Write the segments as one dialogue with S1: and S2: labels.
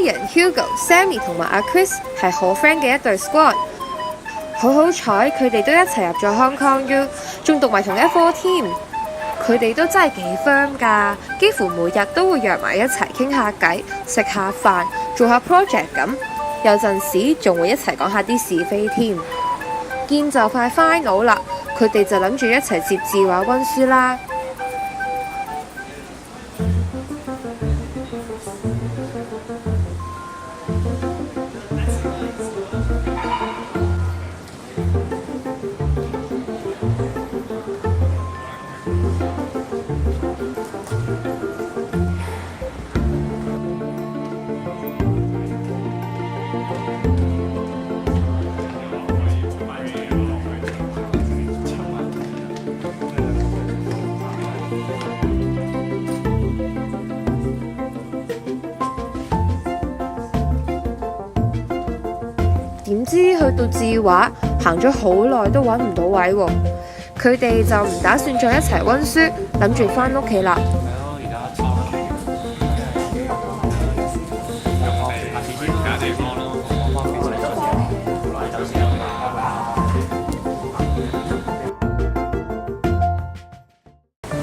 S1: Brian、Hugo、Sammy 同埋阿 Chris 係好 friend 嘅一對 squad。好彩佢哋都一齊入咗 Hong Kong U， 仲讀埋同一科添。佢哋都真係幾 firm 㗎，幾乎每日都會約埋一齊傾下偈、食下飯、做下 project 咁。有陣時仲會一齊講下啲是非添。見就快 final 啦，佢哋就諗住一齊接字畫溫書啦。點知去到字畫，行咗好耐都揾唔到位喎。佢哋就唔打算再一齊溫書，諗住返屋企啦。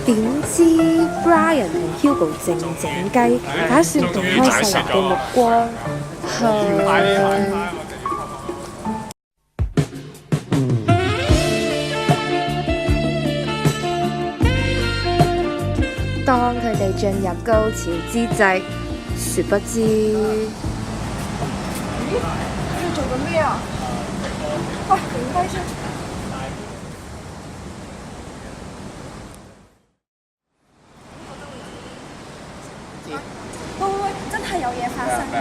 S1: 點知 Brian 同 Hugo 靜靜雞，打算避開世人嘅目光，當佢哋進入高潮之際，殊不知，
S2: 你做緊咩啊？喂，停低先。喂，真係有嘢發生㗎！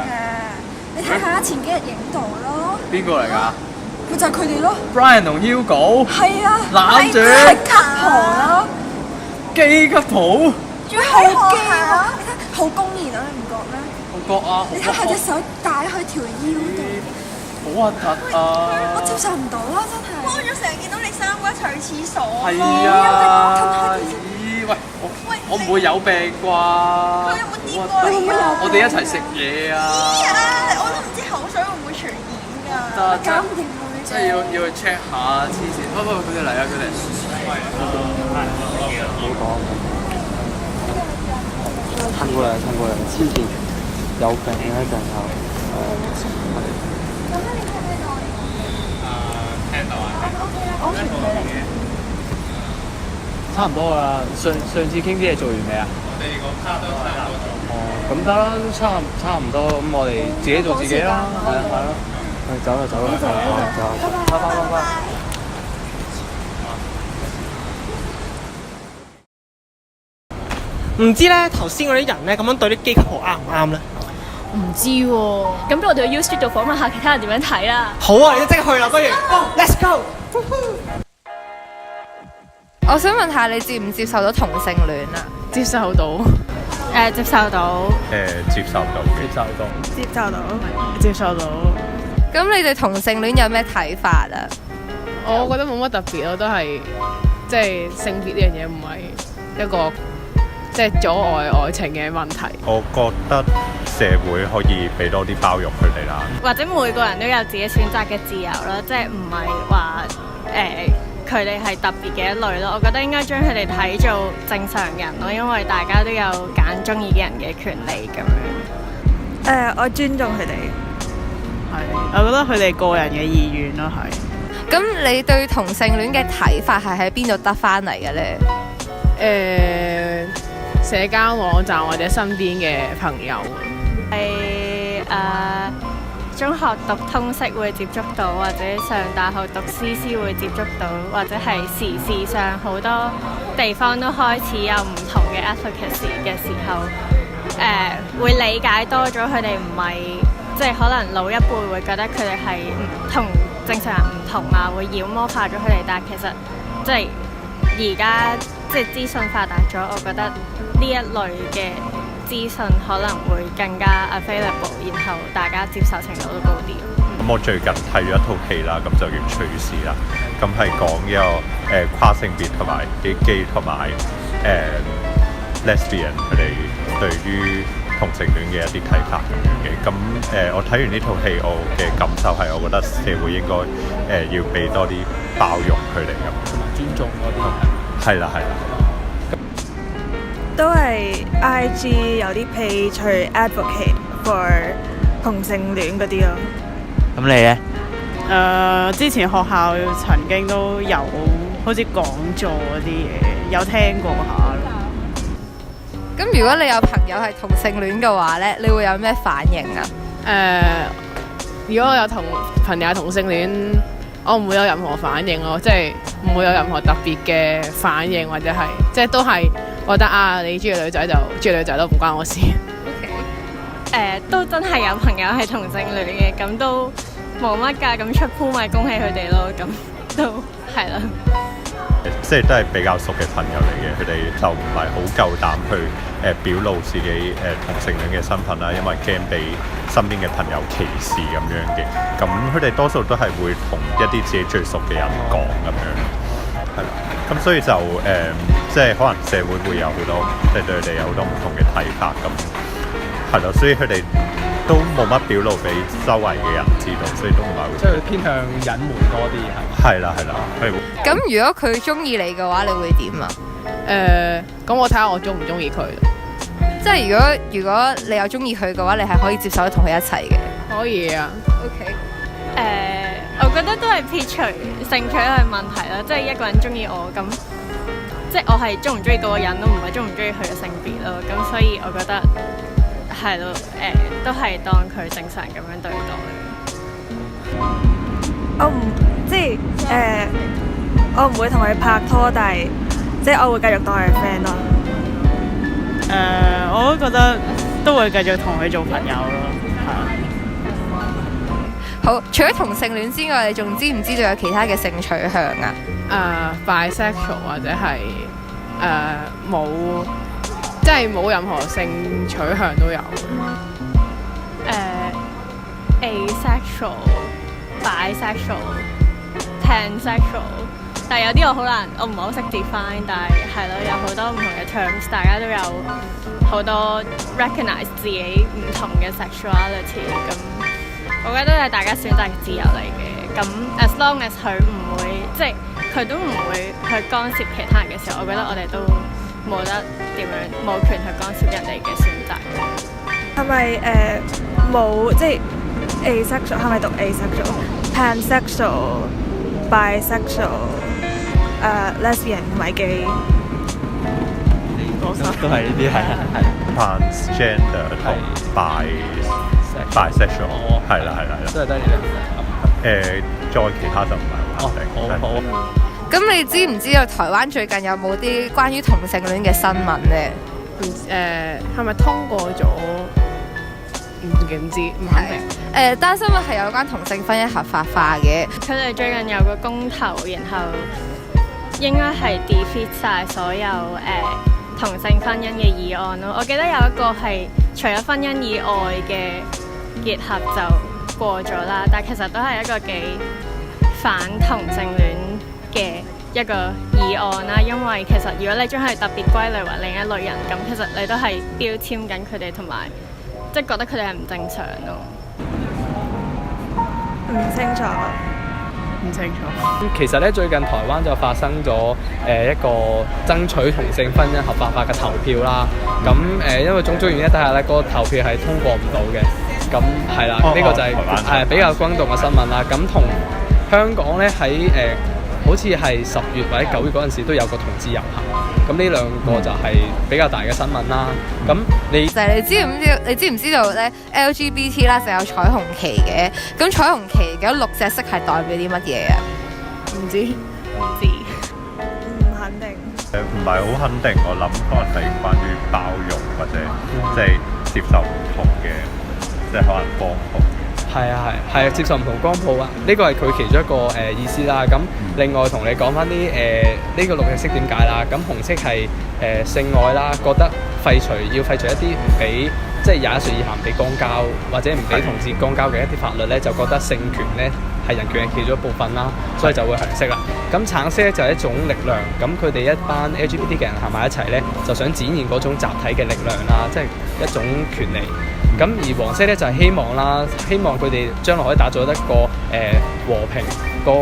S2: 你睇下前幾日影到咯。
S3: 邊個嚟㗎？
S2: 咪就係佢哋咯。
S3: Brian 同 Hugo。
S2: 係啊。
S3: 攬住。
S2: 係couple啦。
S3: 基couple。
S2: 仲好基啊！你睇好公然啊，你唔覺咩？
S3: 我覺啊，
S2: 你睇下隻手戴喺條腰度。
S3: 好核突啊！
S2: 我接受唔到啊，真係。
S4: 我仲成日見到你三個一齊去廁所。
S3: 係啊。咦？喂，我唔會有病啩？
S4: 佢有冇掂過你啊？
S3: 我哋一齊食嘢啊！
S4: 咦啊！我都唔知口水會唔會傳染㗎。
S2: 搞唔掂佢。
S3: 真係要去 check 下黐線。喂，佢哋嚟啊！佢哋。唔好講。撐過嚟，黐線，有病啊！一陣又。聽到啊！
S2: 安全距離。
S3: 差唔多啦，上次傾啲嘢做完未啊？我哋個卡都差唔多做。哦，咁得啦，差唔多，咁我哋自己做自己啦，係咯。走啦，拜。
S5: 唔知咧，頭先嗰啲人咧咁樣對啲基 couple 啱唔啱咧？
S6: 唔知喎，咁不如我哋去 U Street 度訪問下其他人點樣睇啦。
S5: 好啊，你即刻去啦，不如 Let's go。
S1: 我想問下你接唔接受到同性戀啊？
S6: 接受到，接受到，
S3: 接受到。
S1: 咁你對同性戀有咩睇法啊？
S7: 我覺得冇乜特別咯，都係即係性別呢樣嘢唔係一個即係阻礙愛情嘅問題。
S8: 我覺得社會可以俾多啲包容佢哋啦，
S6: 或者每個人都有自己選擇嘅自由啦，即係唔係話佢哋係特別嘅一類咯。我覺得應該將佢哋睇做正常人咯，因為大家都有揀中意嘅人嘅權利咁樣。
S2: 我尊重佢哋。
S9: 係，我覺得佢哋個人嘅意願咯，係。
S1: 咁你對同性戀嘅睇法係喺邊度得翻嚟嘅咧？
S7: 社交網站或者身邊嘅朋友。
S6: 係中學讀通識會接觸到，或者上大學讀 CC 會接觸到，或者係時事上好多地方都開始有唔同嘅 advocacy 嘅時候，會理解多咗佢哋唔係即係可能老一輩會覺得佢哋係同正常人唔同啊，會妖魔化咗佢哋，但係其實即係而家即係資訊發達咗，我覺得呢一類嘅資訊可能會更加 available， 然後大家接受程度都高啲。
S8: 咁我最近睇咗一套戲啦，咁就叫《隨時》啦。咁係講一個跨性別同埋啲 gay 同埋lesbian 佢哋對於同性戀嘅一啲睇法咁樣嘅。咁我睇完呢套戲，我嘅感受係，我覺得社會應該要俾多啲包容佢哋咁，
S3: 同埋尊重嗰啲。
S8: 係啦係啦。
S4: 都係 IG 有啲 page 去 advocate for 同性戀嗰啲咯。
S9: 咁你呢？之前學校曾經都有好似講座嗰啲嘢，有聽過下咯。
S1: 咁如果你有朋友係同性戀嘅話呢，你會有咩反應啊？
S7: 如果我有朋友係同性戀，我唔會有任何反應咯，即係唔會有任何特別嘅反應，或者係即係都係覺得啊，你中意女仔就中意女仔都唔關我事。
S6: 都真係有朋友係同性戀嘅，咁都冇乜㗎，咁出鋪咪恭喜佢哋咯，咁都係啦。
S8: 即係都係比較熟嘅朋友嚟嘅，佢哋就唔係好夠膽去表露自己同性戀嘅身份啦，因為驚俾身邊嘅朋友歧視咁樣嘅。咁佢哋多數都係會同一啲自己最熟嘅人講咁樣，係啦。咁所以就即係可能社會會有好多，即係對佢哋有好多唔同嘅睇法咁。係咯，所以佢哋都冇乜表露俾周圍嘅人知道，所以都唔係會
S3: 即係偏向隱瞞多啲係。
S8: 係啦係啦，
S1: 咁如果佢中意你嘅話，你會點啊？
S7: 咁我睇下我中唔中意佢。
S1: 即係如果你有中意佢嘅話，你係可以接受同佢一齊嘅。
S7: 可以啊。
S1: OK。
S6: 我覺得都係撇除性取向問題啦，即係一個人中意我咁，即係我係中唔中意嗰個人都唔係中唔中意佢嘅性別咯，咁所以我覺得係咯，都係當佢正常咁樣對待。
S4: 我唔即係我唔會同佢拍拖，但係即係我會繼續當佢 friend 咯。
S9: 我都覺得都會繼續同佢做朋友咯，係。
S1: 好，除咗同性戀之外，你仲知唔知道有其他嘅性取向啊
S7: ？bisexual 或者係冇，即係冇任何性取向都有。
S6: asexual、bisexual、pansexual， 但係有啲我唔係好識 define， 但係係咯，有好多唔同嘅 terms， 大家都有好多 recognize 自己唔同嘅 sexuality 咁。我覺得係大家選擇嘅自由嚟嘅，咁 as long as 佢唔會，即係佢都唔會去干涉其他人嘅時候，我覺得我哋都冇得點樣，冇權去干涉人哋嘅選擇。
S4: 係咪冇即係 asexual？ 係咪讀 asexual、pansexual、bisexual、lesbian 同埋 gay？
S3: 都係呢啲係
S8: transgender 同 bisexual， 係啦，
S3: 都係得呢兩個。
S8: 再其他就唔係好肯定。
S3: 好。
S1: 咁你知唔知道台灣最近有冇啲關於同性戀嘅新聞呢？
S7: 係咪通過咗？唔知，唔肯定。
S1: 單新聞係有關同性婚姻合法化嘅。
S6: 佢哋最近有個公投，然後應該係 defeat 晒所有同性婚姻嘅議案咯。我記得有一個係除咗婚姻以外嘅結合就過咗啦，但係其實都係一個幾反同性戀嘅一個議案啦。因為其實如果你將佢特別歸類為另一類人，咁其實你都係標籤緊佢哋，同埋即係覺得佢哋係唔正常咯。
S4: 唔清楚。
S3: 其實咧，最近台灣就發生咗一個爭取同性婚姻合法化嘅投票啦。咁因為種種原因底下咧，嗰個投票係通過唔到嘅。咁係啦，呢個就係比較轟動嘅新聞啦。咁同香港咧喺好似係10月或者9月嗰陣時都有個同志遊行。咁呢兩個就係比較大嘅新聞啦。咁你
S1: 知唔知道咧 LGBT 啦就有彩虹旗嘅？咁彩虹旗嗰6隻色係代表啲乜嘢啊？
S7: 唔知。
S4: 唔肯定。
S8: 唔係好肯定，我諗可能係關於包容或者即係接受唔同嘅，即係可能幫助。係
S3: 係接受唔同光譜啊，呢個係佢其中一個意思啦。咁另外同你講翻啲呢個綠色點解啦？咁紅色係性愛啦，覺得要廢除一啲唔俾即係21歲以下唔俾光交或者唔俾同志光交嘅一啲法律咧，就覺得性權咧係人權嘅其中一部分啦，所以就會紅色啦。咁橙色咧就係一種力量，咁佢哋一班 LGBT 嘅人行埋一齊咧，就想展現嗰種集體嘅力量啦，即係一種權利。咁而黃色咧就係希望啦，希望佢哋將來可以打造一個和平、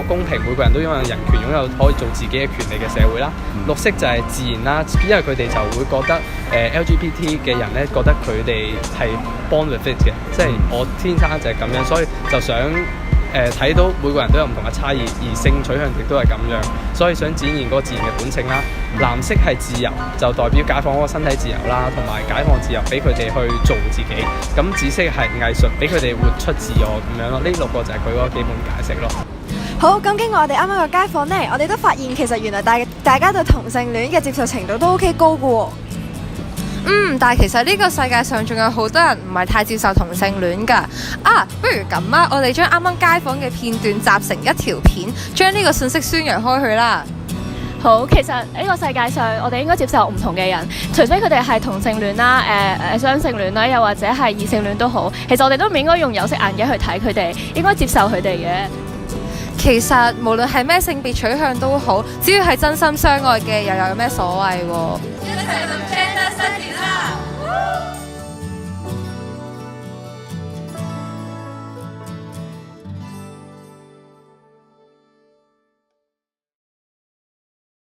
S3: 公平，每個人都擁有人權、擁有可以做自己嘅權利嘅社會啦。綠色就係自然啦，因為佢哋就會覺得LGBT 嘅人咧覺得佢哋係 born with it 嘅，即係我天生就係咁樣，所以就想睇到每個人都有唔同嘅差異，而性取向亦都係咁樣，所以想展現嗰個自然嘅本性啦。藍色係自由，就代表解放嗰個身體自由啦，同埋解放自由俾佢哋去做自己。咁紫色係藝術，俾佢哋活出自我咁樣咯。呢6個就係佢嗰個基本解釋咯。
S2: 好，咁經過我哋啱啱個街訪呢，我哋都發現其實原來大家對同性戀嘅接受程度都 OK 高嘅喎。
S1: 但係其實呢個世界上仲有好多人唔係太接受同性戀㗎。不如咁啊，我哋將啱啱街訪嘅片段集成一條片，將呢個信息宣揚開去啦。
S6: 好，其實呢個世界上我哋應該接受唔同嘅人，除非佢哋係同性戀啦、雙性戀啦，又或者係異性戀都好。其實我哋都唔應該用有色眼鏡去睇佢哋，應該接受佢哋嘅。
S1: 其實無論係咩性別取向都好，只要係真心相愛嘅，又有咩所謂喎？一齊同 Gender 新年啦！